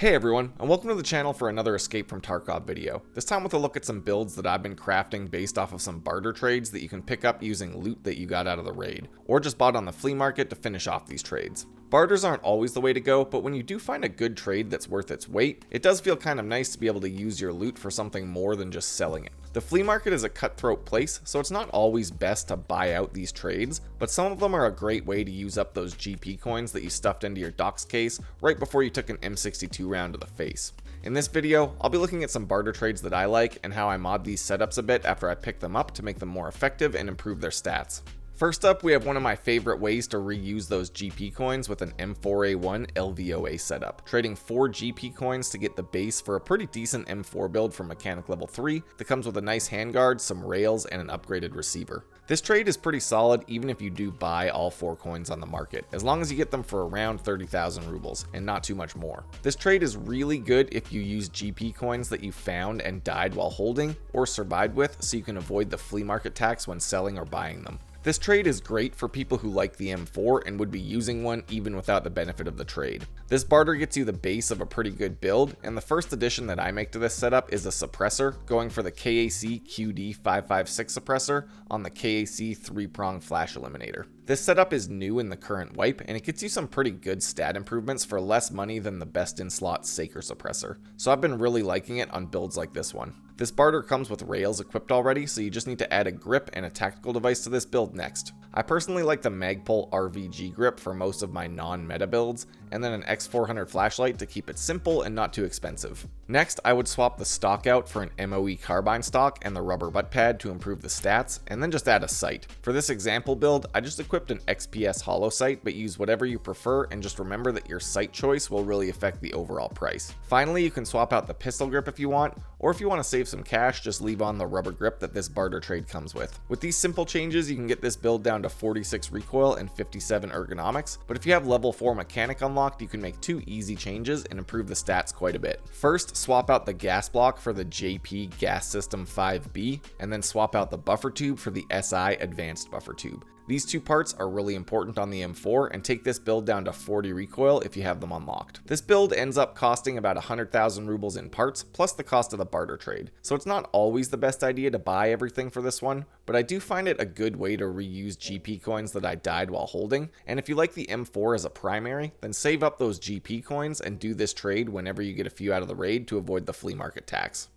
Hey everyone, and welcome to the channel for another Escape from Tarkov video, this time with a look at some builds that I've been crafting based off of some barter trades that you can pick up using loot that you got out of the raid, or just bought on the flea market to finish off these trades. Barters aren't always the way to go, but when you do find a good trade that's worth its weight, it does feel kind of nice to be able to use your loot for something more than just selling it. The flea market is a cutthroat place, so it's not always best to buy out these trades, but some of them are a great way to use up those GP coins that you stuffed into your docs case right before you took an M62 round to the face. In this video, I'll be looking at some barter trades that I like and how I mod these setups a bit after I pick them up to make them more effective and improve their stats. First up, we have one of my favorite ways to reuse those GP coins with an M4A1 LVOA setup, trading 4 GP coins to get the base for a pretty decent M4 build for mechanic level 3 that comes with a nice handguard, some rails, and an upgraded receiver. This trade is pretty solid even if you do buy all 4 coins on the market, as long as you get them for around 30,000 rubles, and not too much more. This trade is really good if you use GP coins that you found and died while holding, or survived with, so you can avoid the flea market tax when selling or buying them. This trade is great for people who like the M4 and would be using one even without the benefit of the trade. This barter gets you the base of a pretty good build, and the first addition that I make to this setup is a suppressor, going for the KAC QD556 suppressor on the KAC 3-prong flash eliminator. This setup is new in the current wipe, and it gets you some pretty good stat improvements for less money than the best in slot Saker suppressor, so I've been really liking it on builds like this one. This barter comes with rails equipped already, so you just need to add a grip and a tactical device to this build next. I personally like the Magpul RVG grip for most of my non-meta builds, and then an X400 flashlight to keep it simple and not too expensive. Next, I would swap the stock out for an MOE carbine stock and the rubber butt pad to improve the stats, and then just add a sight. For this example build, I just equipped an XPS hollow sight, but use whatever you prefer, and just remember that your sight choice will really affect the overall price. Finally, you can swap out the pistol grip if you want, or if you want to save some cash, just leave on the rubber grip that this barter trade comes with. With these simple changes, you can get this build down to 46 recoil and 57 ergonomics, but if you have level 4 mechanic unlocked, you can make 2 easy changes and improve the stats quite a bit. First, swap out the gas block for the JP Gas System 5B, and then swap out the buffer tube for the SI Advanced Buffer Tube. These 2 parts are really important on the M4 and take this build down to 40 recoil if you have them unlocked. This build ends up costing about 100,000 rubles in parts, plus the cost of the barter trade. So it's not always the best idea to buy everything for this one, but I do find it a good way to reuse GP coins that I died while holding, and if you like the M4 as a primary, then save up those GP coins and do this trade whenever you get a few out of the raid to avoid the flea market tax.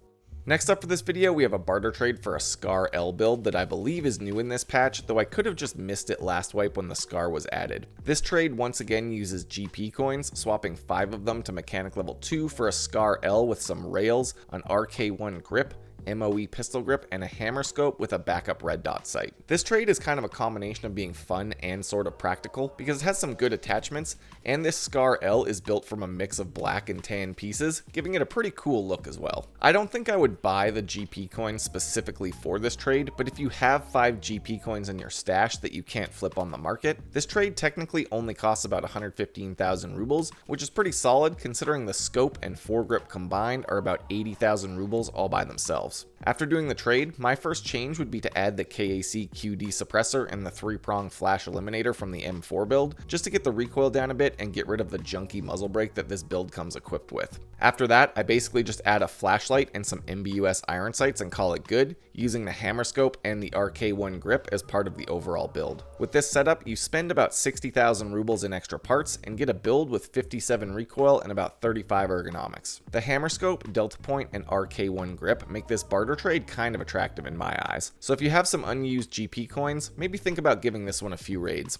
Next up for this video, we have a barter trade for a Scar L build that I believe is new in this patch, though I could have just missed it last wipe when the Scar was added. This trade once again uses GP coins, swapping 5 of them to mechanic level 2 for a Scar L with some rails, an RK1 grip, MOE pistol grip, and a hammer scope with a backup red dot sight. This trade is kind of a combination of being fun and sort of practical because it has some good attachments, and this Scar L is built from a mix of black and tan pieces, giving it a pretty cool look as well. I don't think I would buy the GP coins specifically for this trade, but if you have 5 GP coins in your stash that you can't flip on the market, this trade technically only costs about 115,000 rubles, which is pretty solid considering the scope and foregrip combined are about 80,000 rubles all by themselves. After doing the trade, my first change would be to add the KAC QD suppressor and the 3-prong flash eliminator from the M4 build, just to get the recoil down a bit and get rid of the junky muzzle brake that this build comes equipped with. After that, I basically just add a flashlight and some MBUS iron sights and call it good, using the hammer scope and the RK1 grip as part of the overall build. With this setup, you spend about 60,000 rubles in extra parts and get a build with 57 recoil and about 35 ergonomics. The hammer scope, delta point, and RK1 grip make this barter trade kind of attractive in my eyes, so if you have some unused GP coins, maybe think about giving this one a few raids.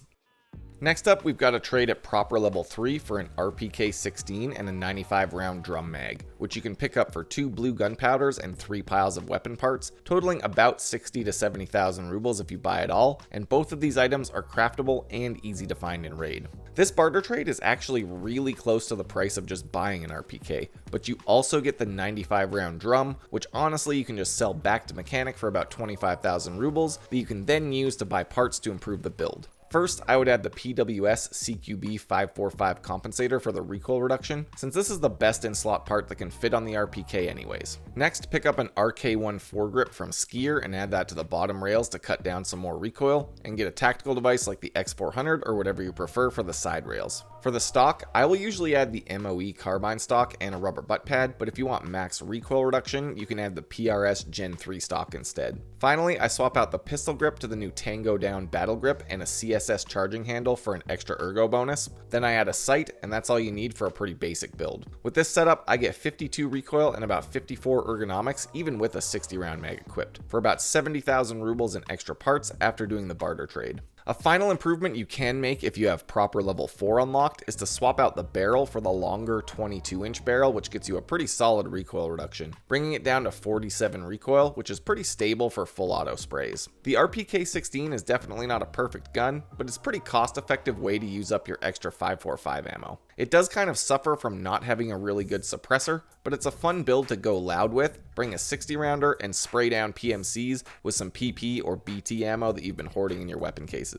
Next up, we've got a trade at proper level 3 for an RPK-16 and a 95 round drum mag, which you can pick up for 2 blue gunpowders and 3 piles of weapon parts, totaling about 60 to 70,000 rubles if you buy it all, and both of these items are craftable and easy to find in raid. This barter trade is actually really close to the price of just buying an RPK, but you also get the 95 round drum, which honestly you can just sell back to mechanic for about 25,000 rubles that you can then use to buy parts to improve the build. First, I would add the PWS CQB 545 compensator for the recoil reduction, since this is the best in-slot part that can fit on the RPK anyways. Next, pick up an RK-1 foregrip from Skier and add that to the bottom rails to cut down some more recoil, and get a tactical device like the X400 or whatever you prefer for the side rails. For the stock, I will usually add the MOE carbine stock and a rubber butt pad, but if you want max recoil reduction, you can add the PRS Gen 3 stock instead. Finally, I swap out the pistol grip to the new Tango Down battle grip and a CSS charging handle for an extra ergo bonus. Then I add a sight, and that's all you need for a pretty basic build. With this setup, I get 52 recoil and about 54 ergonomics, even with a 60 round mag equipped, for about 70,000 rubles in extra parts after doing the barter trade. A final improvement you can make if you have proper level 4 unlocked is to swap out the barrel for the longer 22-inch barrel, which gets you a pretty solid recoil reduction, bringing it down to 47 recoil, which is pretty stable for full auto sprays. The RPK-16 is definitely not a perfect gun, but it's a pretty cost-effective way to use up your extra 5.45 ammo. It does kind of suffer from not having a really good suppressor, but it's a fun build to go loud with, bring a 60 rounder, and spray down PMCs with some PP or BT ammo that you've been hoarding in your weapon cases.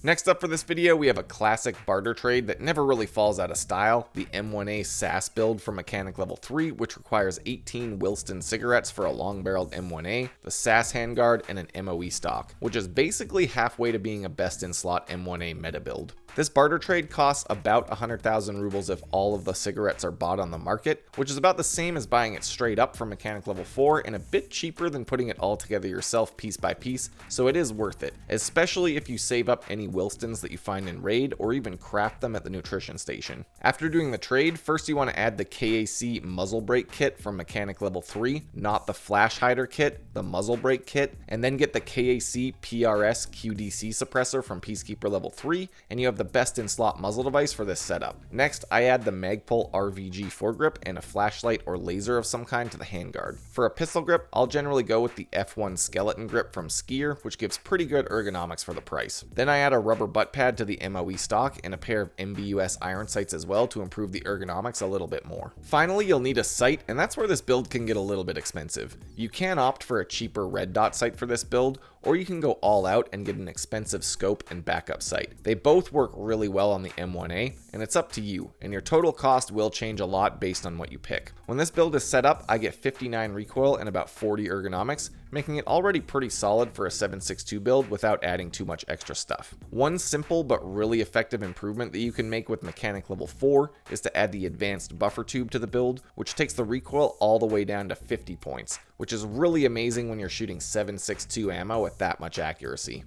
Next up for this video, we have a classic barter trade that never really falls out of style, the M1A SASS build for mechanic level 3, which requires 18 Wilston cigarettes for a long-barreled M1A, the SASS handguard, and an MOE stock, which is basically halfway to being a best-in-slot M1A meta build. This barter trade costs about 100,000 rubles if all of the cigarettes are bought on the market, which is about the same as buying it straight up from mechanic level 4 and a bit cheaper than putting it all together yourself piece by piece, so it is worth it, especially if you save up any Wilstons that you find in raid or even craft them at the nutrition station. After doing the trade, first you want to add the KAC muzzle brake kit from mechanic level 3, not the flash hider kit, the muzzle brake kit, and then get the KAC PRS QDC suppressor from Peacekeeper level 3, and you have the best in slot muzzle device for this setup. Next, I add the Magpul RVG foregrip and a flashlight or laser of some kind to the handguard. For a pistol grip, I'll generally go with the F1 skeleton grip from Skier, which gives pretty good ergonomics for the price. Then I add a rubber butt pad to the MOE stock and a pair of MBUS iron sights as well to improve the ergonomics a little bit more. Finally, you'll need a sight, and that's where this build can get a little bit expensive. You can opt for a cheaper red dot sight for this build, or you can go all out and get an expensive scope and backup sight. They both work really well on the M1A, and it's up to you, and your total cost will change a lot based on what you pick. When this build is set up, I get 59 recoil and about 40 ergonomics, making it already pretty solid for a 7.62 build without adding too much extra stuff. One simple but really effective improvement that you can make with mechanic level 4 is to add the advanced buffer tube to the build, which takes the recoil all the way down to 50 points, which is really amazing when you're shooting 7.62 ammo at that much accuracy.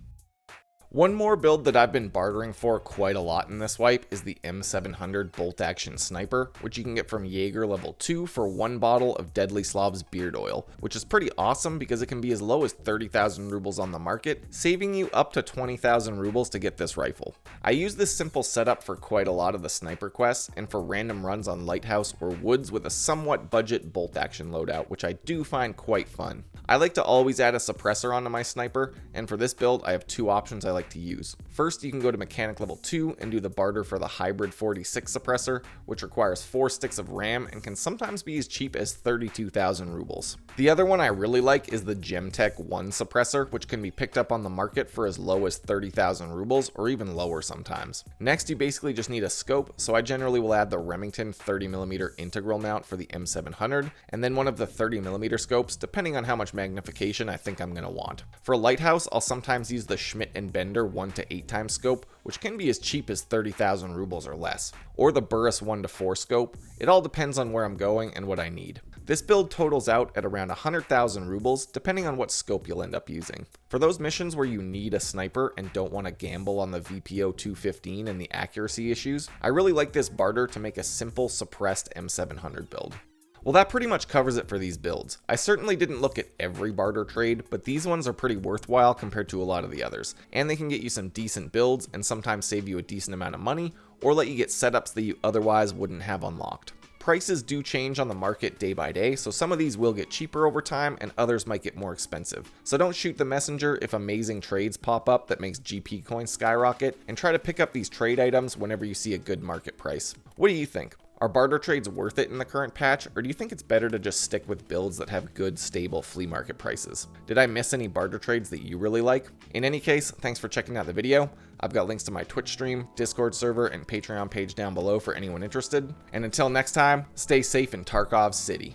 One more build that I've been bartering for quite a lot in this wipe is the M700 bolt action sniper, which you can get from Jaeger level 2 for one bottle of Deadly Slav's beard oil, which is pretty awesome because it can be as low as 30,000 rubles on the market, saving you up to 20,000 rubles to get this rifle. I use this simple setup for quite a lot of the sniper quests and for random runs on Lighthouse or Woods with a somewhat budget bolt action loadout, which I do find quite fun. I like to always add a suppressor onto my sniper, and for this build I have two options I like to use. First, you can go to mechanic level 2 and do the barter for the hybrid 46 suppressor, which requires 4 sticks of RAM and can sometimes be as cheap as 32,000 rubles. The other one I really like is the Gemtech 1 suppressor, which can be picked up on the market for as low as 30,000 rubles or even lower sometimes. Next, you basically just need a scope, so I generally will add the Remington 30mm integral mount for the M700 and then one of the 30mm scopes depending on how much magnification I think I'm going to want. For Lighthouse, I'll sometimes use the Schmidt & Bender 1 to 8 times scope, which can be as cheap as 30,000 rubles or less, or the Burris 1 to 4 scope. It all depends on where I'm going and what I need. This build totals out at around 100,000 rubles, depending on what scope you'll end up using. For those missions where you need a sniper and don't want to gamble on the VPO 215 and the accuracy issues, I really like this barter to make a simple suppressed M700 build. Well, that pretty much covers it for these builds. I certainly didn't look at every barter trade, but these ones are pretty worthwhile compared to a lot of the others, and they can get you some decent builds and sometimes save you a decent amount of money, or let you get setups that you otherwise wouldn't have unlocked. Prices do change on the market day by day, so some of these will get cheaper over time and others might get more expensive. So don't shoot the messenger if amazing trades pop up that makes GP coins skyrocket, and try to pick up these trade items whenever you see a good market price. What do you think? Are barter trades worth it in the current patch, or do you think it's better to just stick with builds that have good, stable flea market prices? Did I miss any barter trades that you really like? In any case, thanks for checking out the video. I've got links to my Twitch stream, Discord server, and Patreon page down below for anyone interested. And until next time, stay safe in Tarkov City.